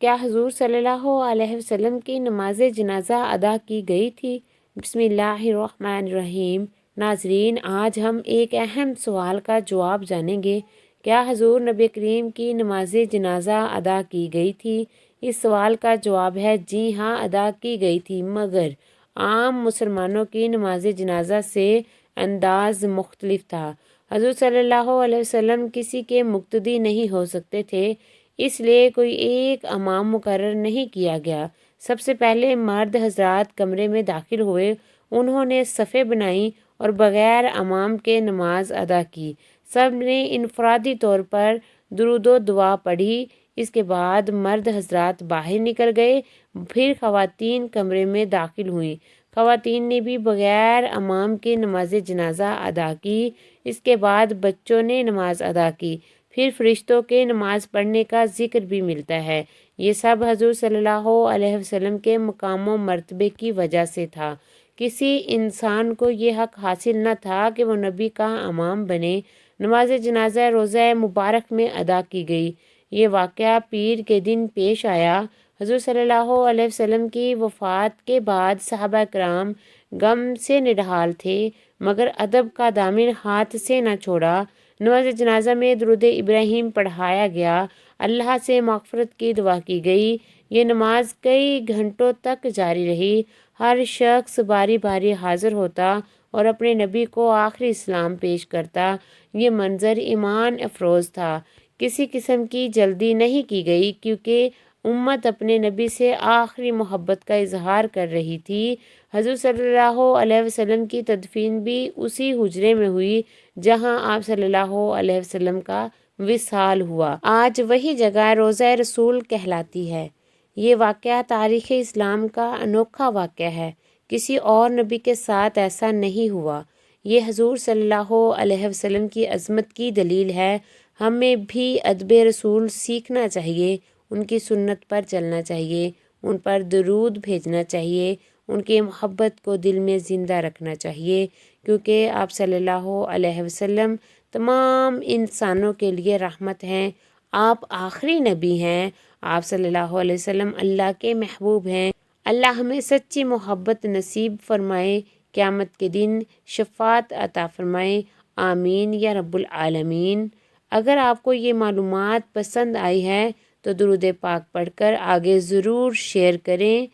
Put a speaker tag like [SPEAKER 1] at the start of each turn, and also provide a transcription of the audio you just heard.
[SPEAKER 1] کیا حضور صلی اللہ علیہ وسلم کی نماز جنازہ ادا کی گئی تھی؟ بسم اللہ الرحمن الرحیم۔ ناظرین، آج ہم ایک اہم سوال کا جواب جانیں گے۔ کیا حضور نبی کریم کی نماز جنازہ ادا کی گئی تھی؟ اس سوال کا جواب ہے جی ہاں، ادا کی گئی تھی، مگر عام مسلمانوں کی نماز جنازہ سے انداز مختلف تھا۔ حضور صلی اللہ علیہ وسلم کسی کے مقتدی نہیں ہو سکتے تھے، اس لیے کوئی ایک امام مقرر نہیں کیا گیا۔ سب سے پہلے مرد حضرات کمرے میں داخل ہوئے، انہوں نے صفیں بنائیں اور بغیر امام کے نماز ادا کی۔ سب نے انفرادی طور پر درود و دعا پڑھی۔ اس کے بعد مرد حضرات باہر نکل گئے، پھر خواتین کمرے میں داخل ہوئیں۔ خواتین نے بھی بغیر امام کے نماز جنازہ ادا کی۔ اس کے بعد بچوں نے نماز ادا کی۔ پھر فرشتوں کے نماز پڑھنے کا ذکر بھی ملتا ہے۔ یہ سب حضور صلی اللہ علیہ وسلم کے مقام و مرتبے کی وجہ سے تھا۔ کسی انسان کو یہ حق حاصل نہ تھا کہ وہ نبی کا امام بنے۔ نماز جنازہ روضہ مبارک میں ادا کی گئی۔ یہ واقعہ پیر کے دن پیش آیا۔ حضور صلی اللہ علیہ وسلم کی وفات کے بعد صحابہ کرام غم سے نڈھال تھے، مگر ادب کا دامن ہاتھ سے نہ چھوڑا۔ نماز جنازہ میں درود ابراہیم پڑھایا گیا، اللہ سے مغفرت کی دعا کی گئی۔ یہ نماز کئی گھنٹوں تک جاری رہی۔ ہر شخص باری باری حاضر ہوتا اور اپنے نبی کو آخری سلام پیش کرتا۔ یہ منظر ایمان افروز تھا۔ کسی قسم کی جلدی نہیں کی گئی، کیونکہ امت اپنے نبی سے آخری محبت کا اظہار کر رہی تھی۔ حضور صلی اللہ علیہ وسلم کی تدفین بھی اسی حجرے میں ہوئی جہاں آپ صلی اللہ علیہ وسلم کا وصال ہوا۔ آج وہی جگہ روضہ رسول کہلاتی ہے۔ یہ واقعہ تاریخ اسلام کا انوکھا واقعہ ہے۔ کسی اور نبی کے ساتھ ایسا نہیں ہوا۔ یہ حضور صلی اللہ علیہ وسلم کی عظمت کی دلیل ہے۔ ہمیں بھی ادب رسول سیکھنا چاہیے، ان کی سنت پر چلنا چاہیے، ان پر درود بھیجنا چاہیے، ان کی محبت کو دل میں زندہ رکھنا چاہیے، کیونکہ آپ صلی اللہ علیہ وسلم تمام انسانوں کے لیے رحمت ہیں۔ آپ آخری نبی ہیں۔ آپ صلی اللہ علیہ وسلم اللہ کے محبوب ہیں۔ اللہ ہمیں سچی محبت نصیب فرمائے، قیامت کے دن شفاعت عطا فرمائے، آمین یا رب العالمین۔ اگر آپ کو یہ معلومات پسند آئی ہے تو درود پاک پڑھ کر آگے ضرور شیئر کریں۔